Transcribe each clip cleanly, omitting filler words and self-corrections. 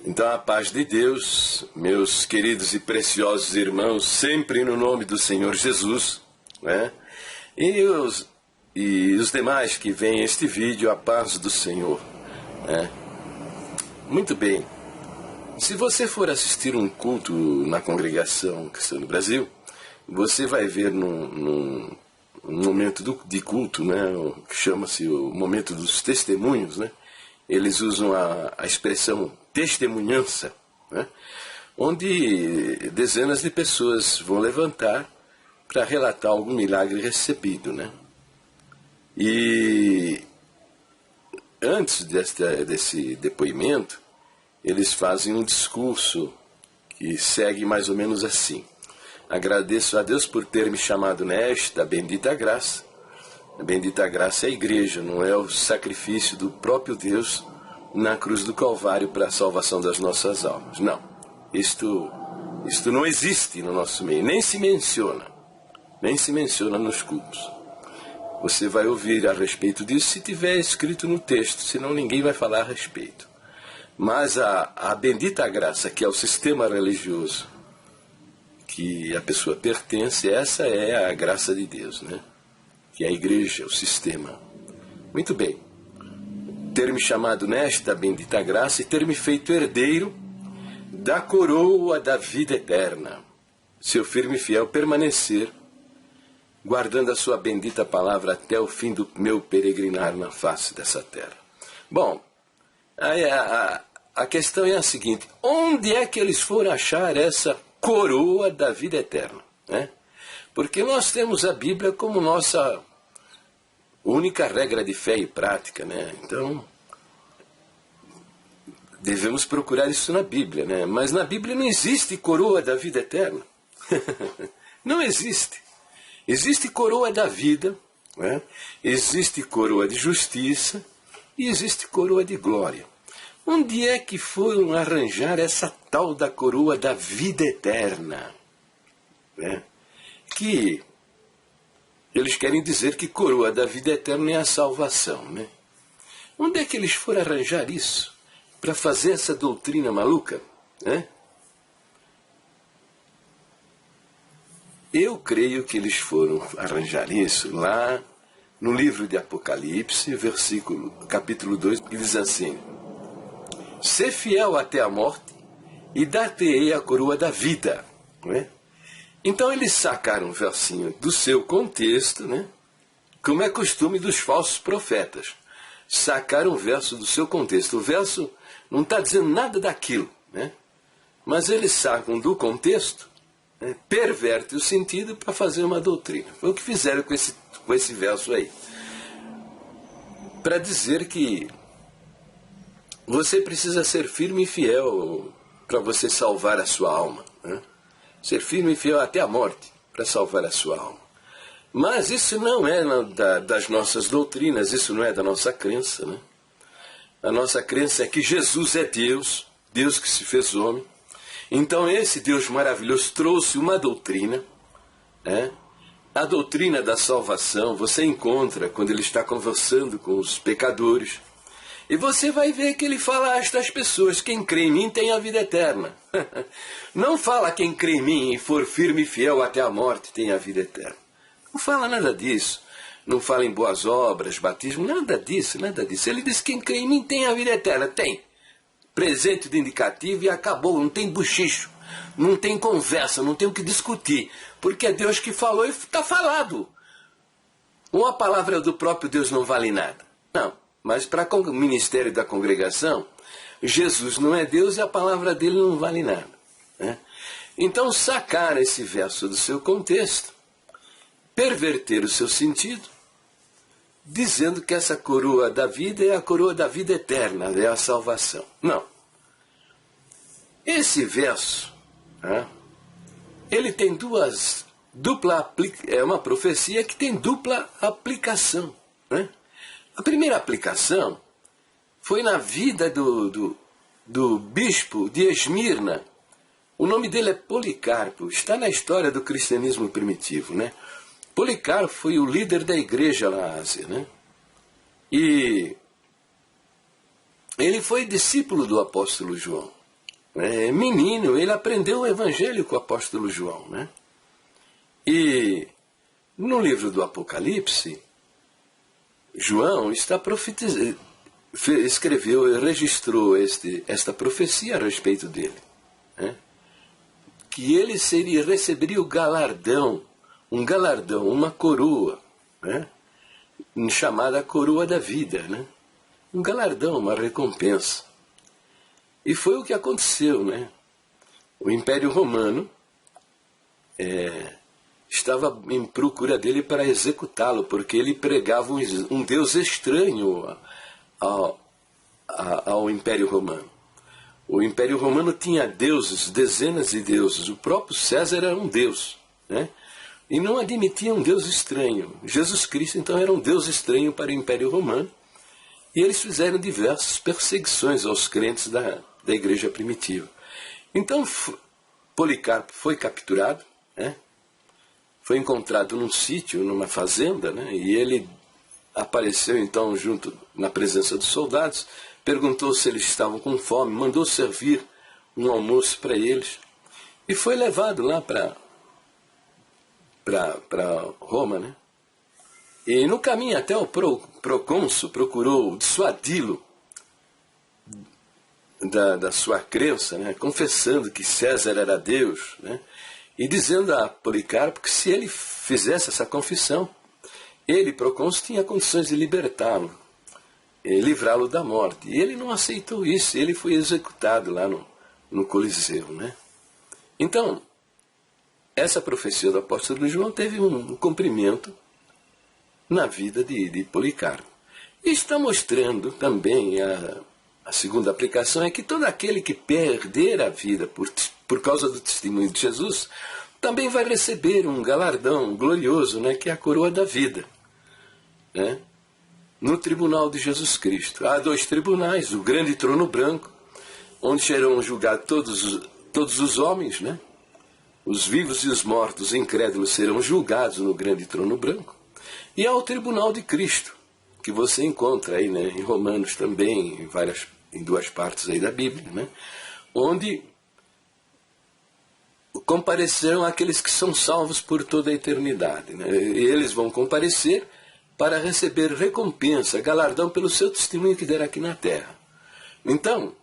Então a paz de Deus, meus queridos e preciosos irmãos, sempre no nome do Senhor Jesus, né? E os demais que veem este vídeo, a paz do Senhor, né? Muito bem, se você for assistir um culto na congregação cristã no Brasil, você vai ver num momento de culto, né, que chama-se o momento dos testemunhos, né? Eles usam a expressão testemunhança, né? Onde dezenas de pessoas vão levantar para relatar algum milagre recebido, né? E antes desse depoimento, eles fazem um discurso que segue mais ou menos assim: agradeço a Deus por ter me chamado nesta bendita graça. A bendita graça é a igreja, não é o sacrifício do próprio Deus na cruz do Calvário para a salvação das nossas almas. Não, isto não existe no nosso meio, nem se menciona nos cultos. Você vai ouvir a respeito disso se tiver escrito no texto, senão ninguém vai falar a respeito. Mas a bendita graça, que é o sistema religioso que a pessoa pertence, essa é a graça de Deus, né? Que é a igreja, o sistema. Muito bem. Ter me chamado nesta bendita graça e ter me feito herdeiro da coroa da vida eterna. Se eu firme e fiel permanecer, guardando a sua bendita palavra até o fim do meu peregrinar na face dessa terra. Bom, a questão é a seguinte: onde é que eles foram achar essa coroa da vida eterna, né? Porque nós temos a Bíblia como nossa única regra de fé e prática, né? Então, devemos procurar isso na Bíblia, né? Mas na Bíblia não existe coroa da vida eterna. Não existe. Existe coroa da vida, né? Existe coroa de justiça e existe coroa de glória. Onde é que foram arranjar essa tal da coroa da vida eterna, né? Que eles querem dizer que coroa da vida eterna é a salvação, né? Onde é que eles foram arranjar isso para fazer essa doutrina maluca, né? Eu creio que eles foram arranjar isso lá no livro de Apocalipse, capítulo 2, que diz assim: ser fiel até a morte e dar-te-ei a coroa da vida, né? Então eles sacaram um versinho do seu contexto, né? Como é costume dos falsos profetas. Sacaram um verso do seu contexto. O verso não está dizendo nada daquilo, né? Mas eles sacam do contexto, né? Perverte o sentido para fazer uma doutrina. Foi o que fizeram com esse verso aí. Para dizer que você precisa ser firme e fiel para você salvar a sua alma, né? Ser firme e fiel até a morte para salvar a sua alma. Mas isso não é das nossas doutrinas, isso não é da nossa crença, né? A nossa crença é que Jesus é Deus, Deus que se fez homem. Então esse Deus maravilhoso trouxe uma doutrina, né? A doutrina da salvação você encontra quando ele está conversando com os pecadores. E você vai ver que ele fala a estas pessoas: quem crê em mim tem a vida eterna. Não fala quem crê em mim e for firme e fiel até a morte tem a vida eterna. Não fala nada disso. Não fala em boas obras, batismo, nada disso, nada disso. Ele diz: quem crê em mim tem a vida eterna. Tem. Presente de indicativo e acabou. Não tem bochicho. Não tem conversa, não tem o que discutir. Porque é Deus que falou e está falado. Uma palavra do próprio Deus não vale nada. Não. Mas para o ministério da congregação, Jesus não é Deus e a palavra dele não vale nada, né? Então sacar esse verso do seu contexto, perverter o seu sentido, dizendo que essa coroa da vida é a coroa da vida eterna, é a salvação. Não. Esse verso, né, ele tem é uma profecia que tem dupla aplicação, né? A primeira aplicação foi na vida do bispo de Esmirna. O nome dele é Policarpo, está na história do cristianismo primitivo, né? Policarpo foi o líder da igreja na Ásia, né? E ele foi discípulo do apóstolo João. menino, ele aprendeu o evangelho com o apóstolo João, né? E no livro do Apocalipse, João está profetizando, escreveu e registrou esta profecia a respeito dele, né? Que ele receberia o galardão, uma coroa, né? Chamada coroa da vida, né? Um galardão, uma recompensa. E foi o que aconteceu, né? O Império Romano estava em procura dele para executá-lo, porque ele pregava um Deus estranho ao Império Romano. O Império Romano tinha deuses, dezenas de deuses. O próprio César era um deus, né? E não admitia um Deus estranho. Jesus Cristo, então, era um Deus estranho para o Império Romano. E eles fizeram diversas perseguições aos crentes da igreja primitiva. Então, Policarpo foi capturado, né? Foi encontrado num sítio, numa fazenda, né? E ele apareceu, então, na presença dos soldados, perguntou se eles estavam com fome, mandou servir um almoço para eles, e foi levado lá para Roma, né? E no caminho até o procônsul procurou dissuadi-lo da sua crença, né? Confessando que César era Deus, né? E dizendo a Policarpo que se ele fizesse essa confissão, ele, procônsul, tinha condições de libertá-lo, livrá-lo da morte. E ele não aceitou isso, ele foi executado lá no Coliseu, né? Então, essa profecia do apóstolo João teve um cumprimento na vida de Policarpo. E está mostrando também, a segunda aplicação é que todo aquele que perder a vida por causa do testemunho de Jesus, também vai receber um galardão glorioso, né, que é a coroa da vida, né, no tribunal de Jesus Cristo. Há 2 tribunais, o grande trono branco, onde serão julgados todos os homens, né? Os vivos e os mortos incrédulos serão julgados no grande trono branco. E há o tribunal de Cristo, que você encontra aí, né, em Romanos também, em 2 partes aí da Bíblia, né, onde comparecerão aqueles que são salvos por toda a eternidade, né? E eles vão comparecer para receber recompensa, galardão pelo seu testemunho que deram aqui na terra. Então,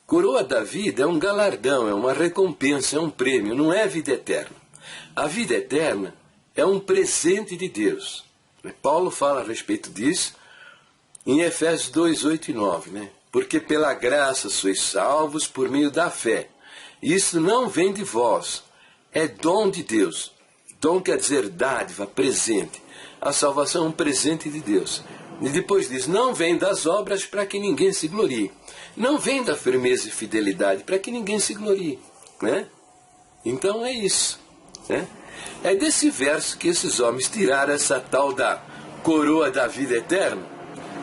coroa da vida é um galardão, é uma recompensa, é um prêmio, não é a vida eterna. A vida eterna é um presente de Deus. Paulo fala a respeito disso em Efésios 2, 8 e 9, né? Porque pela graça sois salvos por meio da fé. Isso não vem de vós, é dom de Deus. Dom quer dizer dádiva, presente. A salvação é um presente de Deus. E depois diz, não vem das obras para que ninguém se glorie. Não vem da firmeza e fidelidade para que ninguém se glorie, né? Então é isso, né? É desse verso que esses homens tiraram essa tal da coroa da vida eterna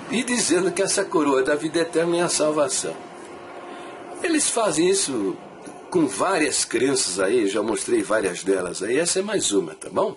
e dizendo que essa coroa da vida eterna é a salvação. Eles fazem isso com várias crenças aí, já mostrei várias delas aí, essa é mais uma, tá bom?